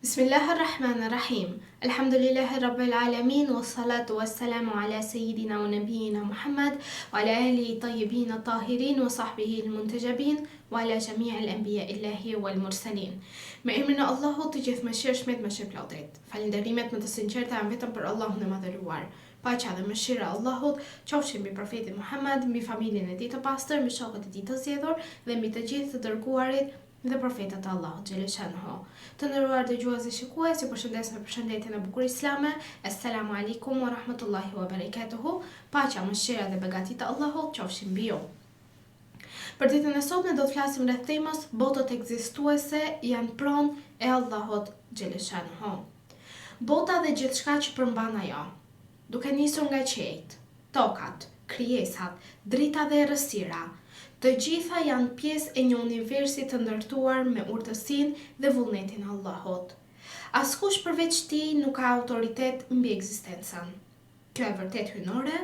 Bismillahirrahmanirrahim. Alhamdulillahi rabbil alamin wassalatu wassalamu ala sayyidina wa nabiyyina Muhammad wa ala alihi tayyibin tahirin wa sahbihi almuntajabin wa ala jami'il anbiya'i llahi wal mursalin. Me emrin e Allahut të gjithëmëshirshmit më shpëlotit. Falënderimet më të sinqerta janë vetëm për Allahun e madhëruar. Paqja dhe mëshira e Allahut qofshin mbi profetin Muhammad, mbi familjen e tij të pastër, mbi shokët e tij të zgjedhur dhe mbi të gjithë të dërguarit dhe profetët e Allahut xheleshanhu. Të nderuar dëgjues dhe shikues, ju përshëndes me përshëndetjen e bukur islame. Assalamu alaikum wa rahmatullahi wa barakatuhu. Paqja, mëshira dhe begatitë e Allahut qofshin mbi ju. Për ditën e sotme do të flasim rreth temës botat ekzistuese janë pronë e Allahut xheleshanhu. Bota dhe gjithçka që përmban ajo, duke nisur nga qejt, tokat, krijesat, drita dhe errësira, të gjitha janë pjesë e një universi të ndërtuar me urtësinë dhe vullnetin e Allahut. Askush përveç tij nuk ka autoritet mbi ekzistencën. Kjo e vërtet hynore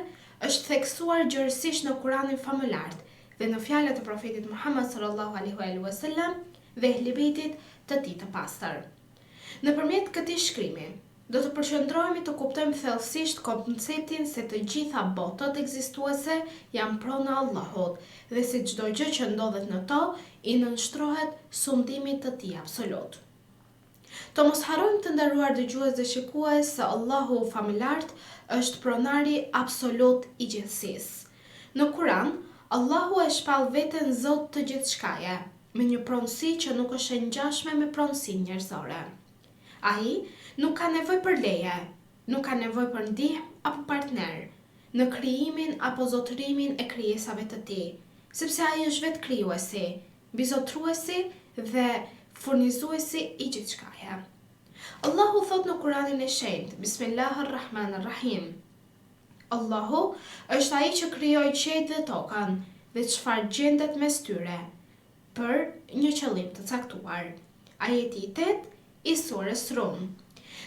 është theksuar gjërësisht në Kuranin famëlart dhe në fjalët e profetit Muhammad sallallahu alaihi wasallam dhe ehlibejtit të tij të pastër. Nëpërmjet këtij shkrimi, do të përqendrohemi të kuptojmë thellësisht konceptin se të gjitha botat ekzistuese janë pronë e Allahut dhe se çdo gjë që ndodhet në to i nënshtrohet sundimit të tij absolut. Të mos harrojmë të nderuar dëgjues dhe shikues se Allahu famëlart është pronari absolut i gjithësisë. Në Kur'an, Allahu e shpall veten Zot të gjithçkaje, me një pronësi që nuk është e ngjashme me pronësinë njerëzore. Ai nuk ka nevojë për leje, nuk ka nevojë për ndihmë apo partner në krijimin apo zotërimin e krijesave të tij, sepse ai është vetë krijuesi, mbizotruesi dhe furnizuesi i gjithçkaje. Allahu thot në Kuranin e shenjtë, Bismillahirrahmanirrahim. Allahu është ai që krijoi qejt dhe tokën dhe çfarë gjendet mes tyre për një qëllim të caktuar. Ajeti i 8 i surës Rum.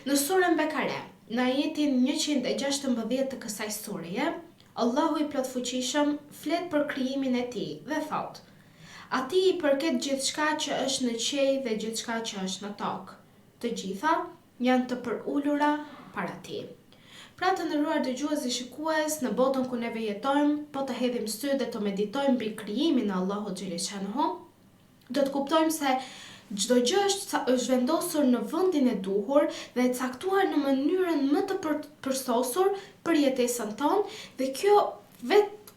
Në surën Bekare, në ajetin 116 të kësaj sureje, Allahu i plotfuqishëm flet për krijimin e tij dhe thot: Atij i përket gjithçka që është në qej dhe gjithçka që është në tokë. Të gjitha janë të përulura para tij. Pra të nderuar dëgjues dhe shikues, në botën ku neve jetojmë, po të hedhim sy dhe të meditojmë mbi krijimin e Allahut xheleshanhu, do të kuptojmë se çdo gjë është vendosur në vendin e duhur dhe e caktuar në mënyrën më të përsosur për jetesën tonë dhe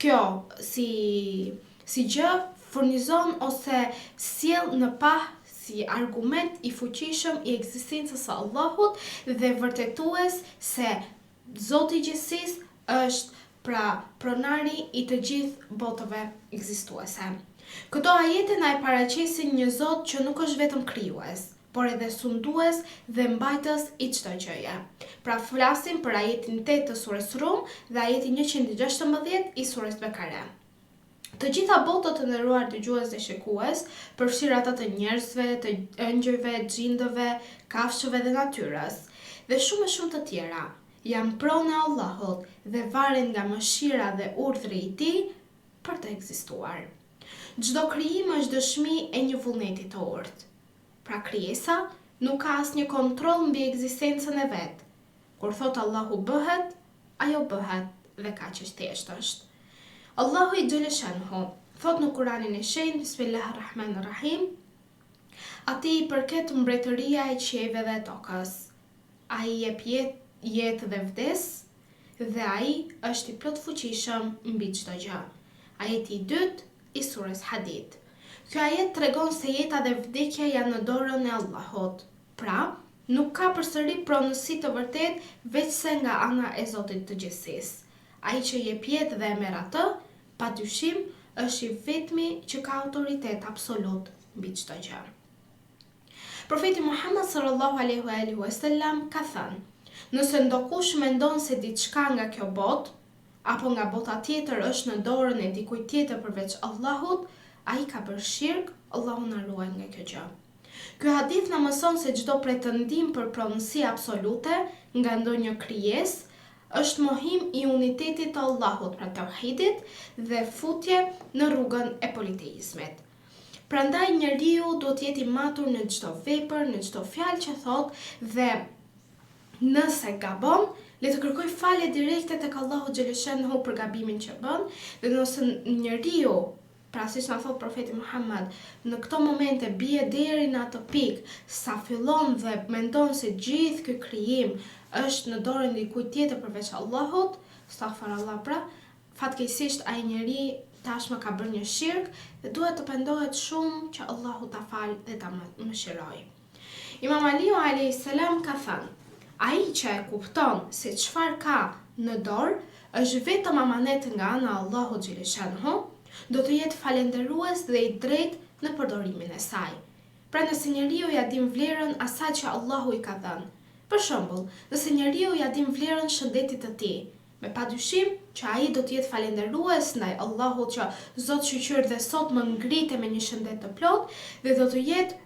kjo si gjë furnizon ose sjell në pah si argument i fuqishëm i ekzistencës së Allahut dhe vërtetues se Zoti i gjithësisë është pronari i të gjithë botëve ekzistuese. Këto ajete na e paraqesin një Zot që nuk është vetëm krijues, por edhe sundues dhe mbajtës i çdo gjëje. Pra flasim për ajetin 8 të surës Rum dhe ajetin 116 i surës Bekare. Të gjitha botat të nderuar dëgjues dhe shikues, përfshir ata të njerëzve, të ëngjëjve, xhindëve, kafshëve dhe natyrës, dhe shumë të tjera, janë pronë e Allahut dhe varen nga mëshira dhe urdhri i tij për të ekzistuar. Çdo krijim është dëshmi e një vullneti të urtë. Pra krijesa nuk ka asnjë kontroll mbi ekzistencën e vet. Kur thot Allahu bëhet, ajo bëhet dhe kaq është thjesht është. Allahu i xheleshanhu thot në Kuranin e shenjtë, Bismillahirrahmanirrahim, Atij i përket mbretëria e qiejve dhe tokës. Ai jep jetë dhe vdes dhe ai është i plotfuqishëm mbi çdo gjë. Ajeti i 2 i surës Hadid. Ky ajet tregon se jeta dhe vdekja janë në dorën e Allahut. Pra, nuk ka përsëri pronësi të vërtet veçse nga ana e Zotit të gjithësisë. Ai që jep jetë dhe e merr atë, padyshim është i vetmi që ka autoritet absolut mbi çdo gjë. Profeti Muhammad sallallahu alaihi wasallam ka thënë: Nëse ndokush mendon se diçka nga kjo botë apo nga bota tjetër është në dorën e dikujt tjetër përveç Allahut, ai ka bërë shirk, Allahu na ruaj nga kjo gjë. Ky hadith na mëson se çdo pretendim për pronësi absolute nga ndonjë krijesë është mohim i unitetit të Allahut, pra tauhidit, dhe futje në rrugën e politeizmit. Prandaj njeriu do të jetë i matur në çdo vepër, në çdo fjalë që thot, dhe nëse gabon, le të kërkoj falje direkte tek Allahu xhaleshanhu për gabimin që bën, dhe nëse njeriu, pra siç na thot profeti Muhammed, në këto momente bie deri në atë pikë sa fillon dhe mendon se gjithë ky krijim është në dorën e dikujt tjetër përveç Allahut, astaghfirullah, pra fatkeqësisht ai njeri tashmë ka bërë një shirk dhe duhet të pendohet shumë që Allahu ta falë dhe ta mëshirojë. Imam Aliu a.s. ka thënë, ai që e kupton se çfarë ka në dorë është vetëm amanet nga ana Allahu xhaleshanhu, do të jetë falendërues dhe i drejtë në përdorimin e saj. Pra nëse njeriu ja din vlerën asaj që Allahu i ka dhënë. Për shembull, nëse njeriu ja din vlerën shëndetit të tij, me padyshim që ai do të jetë falendërues ndaj Allahut që Zot shqyr dhe sot më ngrite me një shëndet të plot, dhe do të jetë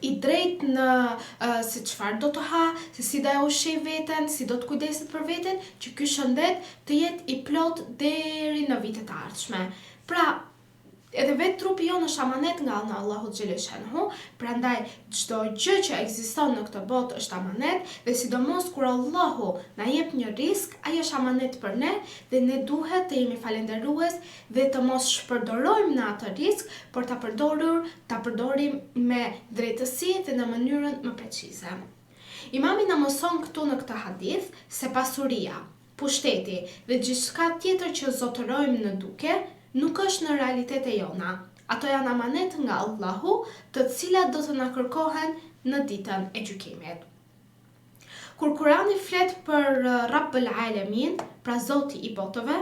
i drejt në se çfarë do të ha, se si do e ushqej veten, si do të kujdeset për veten, që ky shëndet të jetë i plot deri në vitet e ardhshme. Pra, edhe vetë trupi jonë është amanet nga ana Allahut xhaleshanhu, prandaj çdo gjë që ekziston në këtë botë është amanet, dhe sidomos kur Allahu na jep një risk, ai është amanet për ne, dhe ne duhet të jemi falendërues dhe të mos shpërdorojmë në atë risk, por ta përdorim me drejtësi dhe në mënyrën më precize. Imami na mëson këtu në këtë hadith se pasuria, pushteti dhe gjithçka tjetër që zotërojmë në duke nuk është në realitet e jona. Ato janë amanet nga Allahu, të cilat do të na kërkohen në ditën e gjykimit. Kur Kurani flet për Rabbul Alamin, pra Zoti i botëve,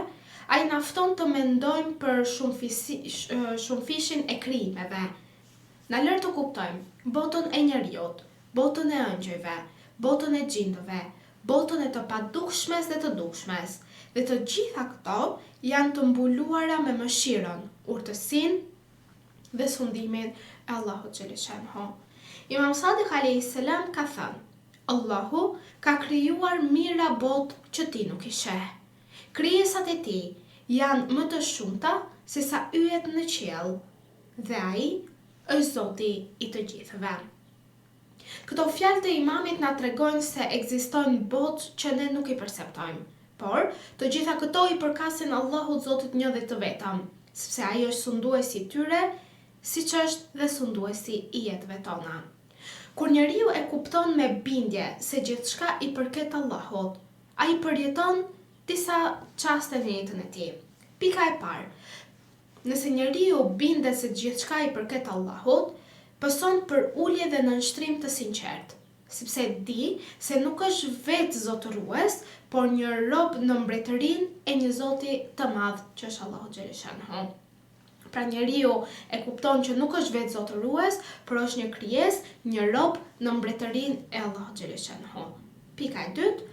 ai na fton të mendojmë për shumëfishin e krijimeve. Na lër të kuptojmë botën e njerëzit, botën e ëngjëjve, botën e gjindëve, botën e të padukshmes dhe të dukshmes. Dhe të gjitha këto janë të mbuluara me mëshirën, urtësinë dhe sundimin e Allahut xhaleshanhu. Imam Sadiq a.s. ka thënë, Allahu ka krijuar mira botë që ti nuk i sheh. Krijesat e tij janë më të shumta se sa yjet në qiell, dhe ai është Zoti i të gjithëve. Këto fjalë të imamit na tregojnë se ekzistojnë botë që ne nuk i perceptojmë. Por, të gjitha këto i përkasin Allahut Zotit një dhe të vetëm, sepse ai është sunduesi i tyre, siç është dhe sunduesi i jetëve tona. Kur njeriu e kupton me bindje se gjithçka i përket Allahut, ai përjeton disa çaste në jetën e tij. Pika e parë, nëse njeriu bindet se gjithçka i përket Allahut, pëson për ulje dhe nënshtrim të sinqert, sepse di se nuk është vetë zotërues, por një rob në mbretërinë e një Zoti të madh që është Allahu xhaleshanhu. Pra njeriu e kupton që nuk është vetë zotërues, por është një krijesë, një rob në mbretërinë e Allahu xhaleshanhu. Pika e dytë,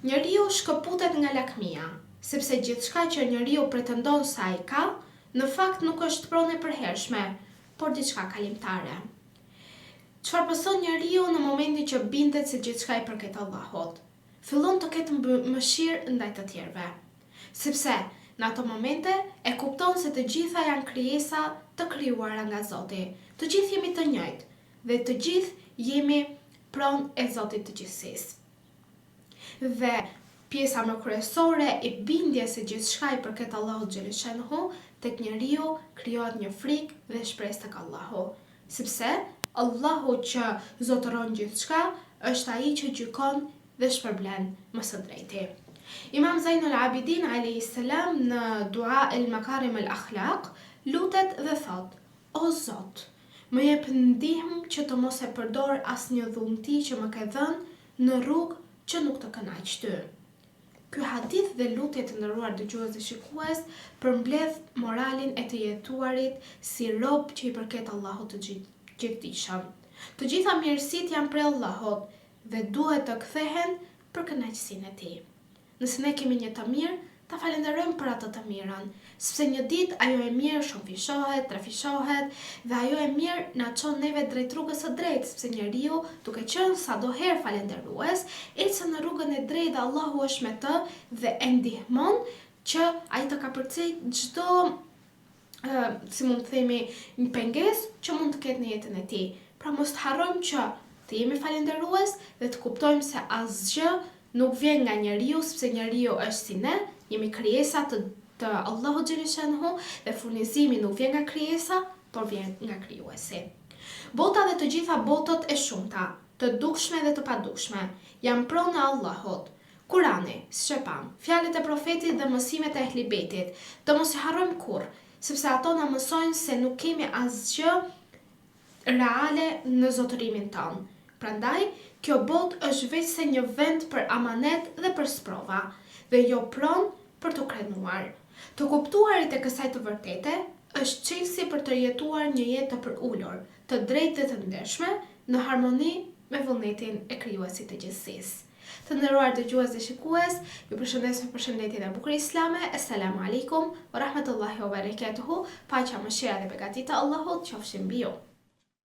njeriu shkëputet nga lakmia, sepse gjithçka që njeriu pretendon se ai ka, në fakt nuk është pronë e përhershme, por diçka kalimtare. Çfarë pëson njeriu në momentin që bindet se gjithçka i përket Allahut? Fillon të ketë mëshirë ndaj të tjerëve, sepse në ato momente e kupton se të gjitha janë krijesa të krijuara nga Zoti. Të gjithë jemi të njëjtë dhe të gjithë jemi pronë e Zotit të gjithësisë. Dhe pjesa më kryesore e bindjes se gjithçka i përket Allahut xhaleshanhu, tek njeriu krijohet një frikë dhe shpresë tek Allahu, sepse Allahu që zotëron gjithçka është ai që gjykon dhe shpërblen më së drejti. Imam Zainul Abidin a.s. në dua el makarim el akhlaq lutet dhe thot, o Zot, më jep ndihmë që të mos e përdor asnjë dhunti që më ke dhënë në rrugë që nuk të kënaq ty. Ky hadith dhe lutjet e nderuar dëgjues dhe shikues përmbledh moralin e të jetuarit si rob që i përket Allahut të gjithdijshëm. Të gjitha mirësitë janë prej Allahut dhe duhet të kthehen për kënaqësinë e tij. Nëse ne kemi një të mirë, ta falenderojmë për atë të mirën, sepse një ditë ajo e mirë shumëfishohet, trafishohet dhe ajo e mirë na çon neve drejt rrugës së drejtë, sepse njeriu, duke qenë sadoherë falendërues, ecën në rrugën e drejtë dhe Allahu është me të dhe e ndihmon që ai të kapërcej çdo si mund të themi, një pengesë që mund të ketë në jetën e tij. Pra mos të harrojmë që të jemi falënderues dhe të kuptojmë se asgjë nuk vjen nga njeriu, sepse njeriu është si ne, jemi krijesa të Allahu xhaleshanhu dhe furnizimi nuk vjen nga krijesa, por vjen nga krijuesi. Bota dhe të gjitha botot e shumta, të dukshme dhe të padukshme, janë pronë e Allahut. Kurani, Shepam, fjalët e profetit dhe mësimet e ehlibetit, të mos i harrojmë kurrë, sepse ato na mësojnë se nuk kemi asgjë reale në zotërimin tonë. Prandaj, kjo botë është vetëm një vend për amanet dhe për sprova, dhe jo pronë për të krenuar. Të kuptuarit e kësaj të vërtete është çelësi për të jetuar një jetë të përullur, të drejtë dhe të ndershme, në harmoni me vullnetin e krijuesit të gjithësisë. Të nderuar dëgjues dhe shikues, ju përshëndes me përshëndetjen e bukur islame. Assalamu alaikum wa rahmatullahi wa barakatuhu. Paqja, mëshira dhe beqatia e Allahut qofshin mbi ju.